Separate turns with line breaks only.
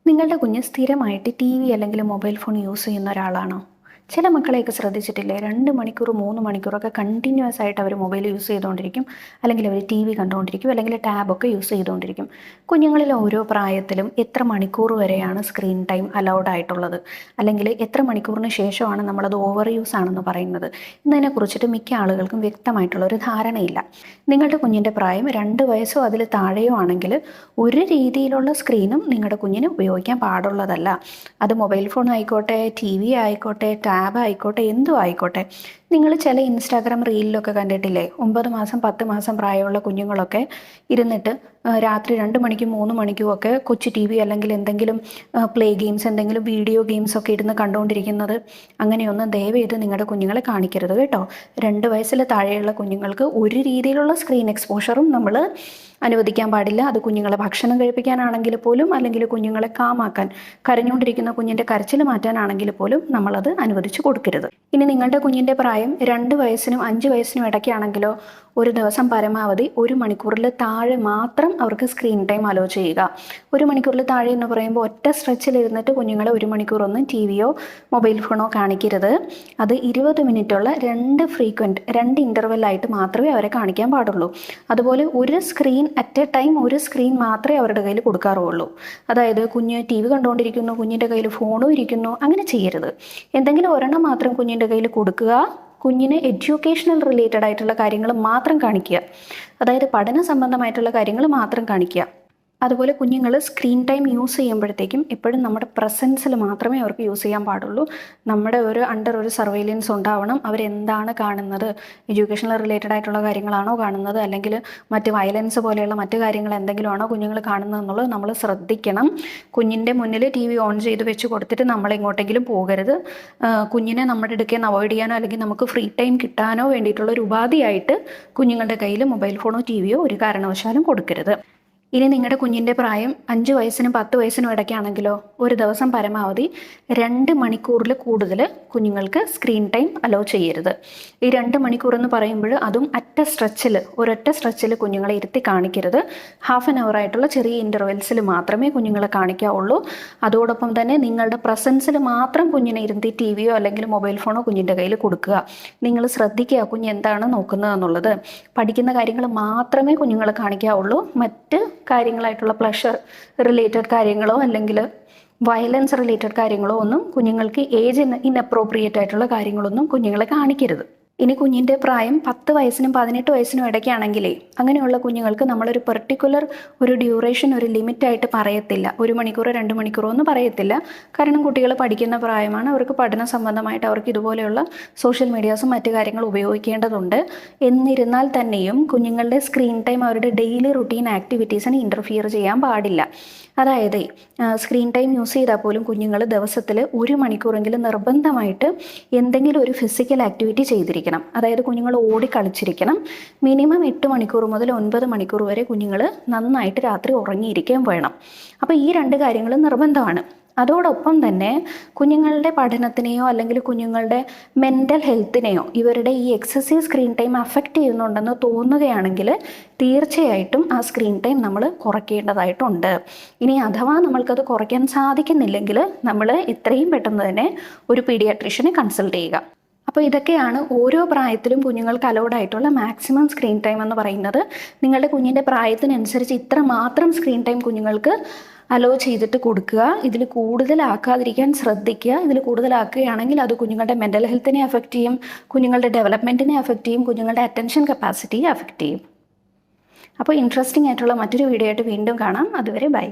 നിങ്ങളുടെ കുഞ്ഞ് സ്ഥിരമായിട്ട് ടി വി അല്ലെങ്കിൽ മൊബൈൽ ഫോൺ യൂസ് ചെയ്യുന്ന ഒരാളാണോ? ചില മക്കളെയൊക്കെ ശ്രദ്ധിച്ചിട്ടില്ലേ, 2 മണിക്കൂർ 3 മണിക്കൂറൊക്കെ കണ്ടിന്യൂസ് ആയിട്ട് അവർ മൊബൈൽ യൂസ് ചെയ്തുകൊണ്ടിരിക്കും, അല്ലെങ്കിൽ അവർ ടി വി കണ്ടുകൊണ്ടിരിക്കും, അല്ലെങ്കിൽ ടാബൊക്കെ യൂസ് ചെയ്തുകൊണ്ടിരിക്കും. കുഞ്ഞുങ്ങളിൽ ഓരോ പ്രായത്തിലും എത്ര മണിക്കൂർ വരെയാണ് സ്ക്രീൻ ടൈം അലൗഡ് ആയിട്ടുള്ളത്, അല്ലെങ്കിൽ എത്ര മണിക്കൂറിന് ശേഷമാണ് നമ്മളത് ഓവർ യൂസ് ആണെന്ന് പറയുന്നത് എന്നതിനെക്കുറിച്ചിട്ട് മിക്ക ആളുകൾക്കും വ്യക്തമായിട്ടുള്ള ഒരു ധാരണയില്ല. നിങ്ങളുടെ കുഞ്ഞിൻ്റെ പ്രായം 2 വയസ്സോ അതിൽ താഴെയോ ആണെങ്കിൽ ഒരു രീതിയിലുള്ള സ്ക്രീനും നിങ്ങളുടെ കുഞ്ഞിന് ഉപയോഗിക്കാൻ പാടുള്ളതല്ല. അത് മൊബൈൽ ഫോൺ ആയിക്കോട്ടെ, ടി വി ആയിക്കോട്ടെ, ടാബ് ആയിക്കോട്ടെ, എന്തും ആയിക്കോട്ടെ. നിങ്ങൾ ചില ഇൻസ്റ്റാഗ്രാം റീലിലൊക്കെ കണ്ടിട്ടില്ലേ, 9 മാസം 10 മാസം പ്രായമുള്ള കുഞ്ഞുങ്ങളൊക്കെ ഇരുന്നിട്ട് രാത്രി 2 മണിക്കും 3 മണിക്കും ഒക്കെ കൊച്ചു ടി വി അല്ലെങ്കിൽ എന്തെങ്കിലും പ്ലേ ഗെയിംസ്, എന്തെങ്കിലും വീഡിയോ ഗെയിംസ് ഒക്കെ ഇരുന്ന് കണ്ടുകൊണ്ടിരിക്കുന്നത്. അങ്ങനെയൊന്നും ദയവേത് നിങ്ങളുടെ കുഞ്ഞുങ്ങളെ കാണിക്കരുത് കേട്ടോ. 2 വയസ്സിൽ താഴെയുള്ള കുഞ്ഞുങ്ങൾക്ക് ഒരു രീതിയിലുള്ള സ്ക്രീൻ എക്സ്പോഷറും നമ്മൾ അനുവദിക്കാൻ പാടില്ല. അത് കുഞ്ഞുങ്ങളെ ഭക്ഷണം കഴിപ്പിക്കാനാണെങ്കിൽ പോലും, അല്ലെങ്കിൽ കുഞ്ഞുങ്ങളെ കാമാക്കാൻ, കരഞ്ഞുകൊണ്ടിരിക്കുന്ന കുഞ്ഞിൻ്റെ കരച്ചിൽ മാറ്റാനാണെങ്കിൽ പോലും നമ്മളത് അനുവദിച്ചു കൊടുക്കരുത്. ഇനി നിങ്ങളുടെ കുഞ്ഞിൻ്റെ പ്രായം 2 വയസ്സിനും 5 വയസ്സിനും ഇടയ്ക്കാണെങ്കിലോ, ഒരു ദിവസം പരമാവധി 1 മണിക്കൂറിൽ താഴെ മാത്രം അവർക്ക് സ്ക്രീൻ ടൈം അലോ ചെയ്യുക. 1 മണിക്കൂറിൽ താഴെ എന്ന് പറയുമ്പോൾ ഒറ്റ സ്ട്രെച്ചിലിരുന്നിട്ട് കുഞ്ഞുങ്ങളെ 1 മണിക്കൂറൊന്നും ടി വിയോ മൊബൈൽ ഫോണോ കാണിക്കരുത്. അത് 20 മിനിറ്റുള്ള 2 ഇൻ്റർവെല്ലായിട്ട് മാത്രമേ അവരെ കാണിക്കാൻ പാടുള്ളൂ. അതുപോലെ ഒരു സ്ക്രീൻ അറ്റ് എ ടൈം, ഒരു സ്ക്രീൻ മാത്രമേ അവരുടെ കയ്യിൽ കൊടുക്കാറുള്ളൂ. അതായത് കുഞ്ഞ് ടി വി കണ്ടുകൊണ്ടിരിക്കുന്നു, കുഞ്ഞിൻ്റെ കയ്യിൽ ഫോണും ഇരിക്കുന്നു, അങ്ങനെ ചെയ്യരുത്. എന്തെങ്കിലും ഒരെണ്ണം മാത്രം കുഞ്ഞിൻ്റെ കയ്യിൽ കൊടുക്കുക. കുഞ്ഞിന് എഡ്യൂക്കേഷണൽ റിലേറ്റഡ് ആയിട്ടുള്ള കാര്യങ്ങൾ മാത്രം കാണിക്കുക. അതായത് പഠന സംബന്ധമായിട്ടുള്ള കാര്യങ്ങൾ മാത്രം കാണിക്കുക. അതുപോലെ കുഞ്ഞുങ്ങൾ സ്ക്രീൻ ടൈം യൂസ് ചെയ്യുമ്പോഴത്തേക്കും എപ്പോഴും നമ്മുടെ പ്രസൻസിൽ മാത്രമേ അവർക്ക് യൂസ് ചെയ്യാൻ പാടുള്ളൂ. നമ്മുടെ അണ്ടർ ഒരു സർവൈലൻസ് ഉണ്ടാവണം. അവരെന്താണ് കാണുന്നത്, എഡ്യൂക്കേഷണൽ റിലേറ്റഡ് ആയിട്ടുള്ള കാര്യങ്ങളാണോ കാണുന്നത്, അല്ലെങ്കിൽ മറ്റ് വയലൻസ് പോലെയുള്ള മറ്റു കാര്യങ്ങൾ എന്തെങ്കിലും ആണോ കുഞ്ഞുങ്ങൾ കാണുന്നത് എന്നുള്ളത് നമ്മൾ ശ്രദ്ധിക്കണം. കുഞ്ഞിൻ്റെ മുന്നിൽ ടി വി ഓൺ ചെയ്ത് വെച്ച് കൊടുത്തിട്ട് നമ്മൾ എങ്ങോട്ടെങ്കിലും പോകരുത്. കുഞ്ഞിനെ നമ്മുടെ അടുക്കൽ നിന്ന് അവോയ്ഡ് ചെയ്യാനോ അല്ലെങ്കിൽ നമുക്ക് ഫ്രീ ടൈം കിട്ടാനോ വേണ്ടിയിട്ടുള്ള ഒരു ഉപാധിയായിട്ട് കുഞ്ഞുങ്ങളുടെ കയ്യിൽ മൊബൈൽ ഫോണോ ടി വിയോ ഒരു കാരണവശാലും കൊടുക്കരുത്. ഇനി നിങ്ങളുടെ കുഞ്ഞിൻ്റെ പ്രായം 5 വയസ്സിനും 10 വയസ്സിനും ഇടയ്ക്കാണെങ്കിലോ, ഒരു ദിവസം പരമാവധി 2 മണിക്കൂറിൽ കൂടുതൽ കുഞ്ഞുങ്ങൾക്ക് സ്ക്രീൻ ടൈം അലോ ചെയ്യരുത്. ഈ 2 മണിക്കൂർ എന്ന് പറയുമ്പോൾ അതും ഒരൊറ്റ സ്ട്രെച്ചിൽ കുഞ്ഞുങ്ങളെ ഇരുത്തി കാണിക്കരുത്. ഹാഫ് ആൻ അവർ ആയിട്ടുള്ള ചെറിയ ഇൻ്റർവെൽസിൽ മാത്രമേ കുഞ്ഞുങ്ങളെ കാണിക്കാവുള്ളൂ. അതോടൊപ്പം തന്നെ നിങ്ങളുടെ പ്രസൻസിൽ മാത്രം കുഞ്ഞിനെ ഇരുത്തി ടി വിയോ അല്ലെങ്കിൽ മൊബൈൽ ഫോണോ കുഞ്ഞിൻ്റെ കയ്യിൽ കൊടുക്കുക. നിങ്ങൾ ശ്രദ്ധിക്കുക കുഞ്ഞ് എന്താണ് നോക്കുന്നത് എന്നുള്ളത്. പഠിക്കുന്ന കാര്യങ്ങൾ മാത്രമേ കുഞ്ഞുങ്ങളെ കാണിക്കാവുള്ളൂ. മറ്റ് കാര്യങ്ങളായിട്ടുള്ള പ്ലഷർ റിലേറ്റഡ് കാര്യങ്ങളോ അല്ലെങ്കിൽ വയലൻസ് റിലേറ്റഡ് കാര്യങ്ങളോ ഒന്നും കുഞ്ഞുങ്ങൾക്ക് ഏജ് ഇൻഅപ്രോപ്രിയേറ്റ് ആയിട്ടുള്ള കാര്യങ്ങളൊന്നും കുഞ്ഞുങ്ങളെ കാണിക്കരുത്. ഇനി കുഞ്ഞിൻ്റെ പ്രായം 10 വയസ്സിനും 18 വയസ്സിനും ഇടയ്ക്കാണെങ്കിലേ, അങ്ങനെയുള്ള കുഞ്ഞുങ്ങൾക്ക് നമ്മളൊരു പെർട്ടിക്കുലർ ഒരു ഡ്യൂറേഷൻ, ഒരു ലിമിറ്റായിട്ട് പറയത്തില്ല. 1 മണിക്കൂറോ 2 മണിക്കൂറോ ഒന്നും പറയത്തില്ല. കാരണം കുട്ടികൾ പഠിക്കുന്ന പ്രായമാണ്. അവർക്ക് പഠന സംബന്ധമായിട്ട് അവർക്ക് ഇതുപോലെയുള്ള സോഷ്യൽ മീഡിയാസും മറ്റു കാര്യങ്ങളും ഉപയോഗിക്കേണ്ടതുണ്ട്. എന്നിരുന്നാൽ തന്നെയും കുഞ്ഞുങ്ങളുടെ സ്ക്രീൻ ടൈം അവരുടെ ഡെയിലി റുട്ടീൻ ആക്ടിവിറ്റീസിന് ഇൻ്റർഫിയർ ചെയ്യാൻ പാടില്ല. അതായത് സ്ക്രീൻ ടൈം യൂസ് ചെയ്താൽ പോലും കുഞ്ഞുങ്ങൾ ദിവസത്തിൽ 1 മണിക്കൂറെങ്കിലും നിർബന്ധമായിട്ട് എന്തെങ്കിലും ഒരു ഫിസിക്കൽ ആക്ടിവിറ്റി ചെയ്തിരിക്കണം. അതായത് കുഞ്ഞുങ്ങൾ ഓടി കളിച്ചിരിക്കണം. മിനിമം 8 മണിക്കൂർ മുതൽ 9 മണിക്കൂർ വരെ കുഞ്ഞുങ്ങൾ നന്നായിട്ട് രാത്രി ഉറങ്ങിയിരിക്കാൻ വേണം. അപ്പോൾ ഈ 2 കാര്യങ്ങൾ നിർബന്ധമാണ്. അതോടൊപ്പം തന്നെ കുഞ്ഞുങ്ങളുടെ പഠനത്തിനെയോ അല്ലെങ്കിൽ കുഞ്ഞുങ്ങളുടെ മെൻ്റൽ ഹെൽത്തിനെയോ ഇവരുടെ ഈ എക്സസീവ് സ്ക്രീൻ ടൈം അഫക്റ്റ് ചെയ്യുന്നുണ്ടെന്ന് തോന്നുകയാണെങ്കിൽ തീർച്ചയായിട്ടും ആ സ്ക്രീൻ ടൈം നമ്മൾ കുറയ്ക്കേണ്ടതായിട്ടുണ്ട്. ഇനി അഥവാ നമ്മൾക്കത് കുറയ്ക്കാൻ സാധിക്കുന്നില്ലെങ്കിൽ നമ്മൾ എത്രയും പെട്ടെന്ന് തന്നെ ഒരു പീഡിയാട്രീഷ്യനെ കൺസൾട്ട് ചെയ്യുക. അപ്പോൾ ഇതൊക്കെയാണ് ഓരോ പ്രായത്തിലും കുഞ്ഞുങ്ങൾക്ക് അലൗഡ് ആയിട്ടുള്ള മാക്സിമം സ്ക്രീൻ ടൈം എന്ന് പറയുന്നത്. നിങ്ങളുടെ കുഞ്ഞിൻ്റെ പ്രായത്തിനനുസരിച്ച് ഇത്ര മാത്രം സ്ക്രീൻ ടൈം കുഞ്ഞുങ്ങൾക്ക് അലോ ചെയ്തിട്ട് കൊടുക്കുക. ഇതിൽ കൂടുതലാക്കാതിരിക്കാൻ ശ്രദ്ധിക്കുക. ഇതിൽ കൂടുതലാക്കുകയാണെങ്കിൽ അത് കുഞ്ഞുങ്ങളുടെ മെൻ്റൽ ഹെൽത്തിനെ അഫക്റ്റ് ചെയ്യും, കുഞ്ഞുങ്ങളുടെ ഡെവലപ്മെൻറ്റിനെ അഫക്റ്റ് ചെയ്യും, കുഞ്ഞുങ്ങളുടെ അറ്റൻഷൻ കപ്പാസിറ്റിയെ അഫക്റ്റ് ചെയ്യും. അപ്പോൾ ഇൻട്രസ്റ്റിംഗ് ആയിട്ടുള്ള മറ്റൊരു വീഡിയോ ആയിട്ട് വീണ്ടും കാണാം. അതുവരെ ബൈ.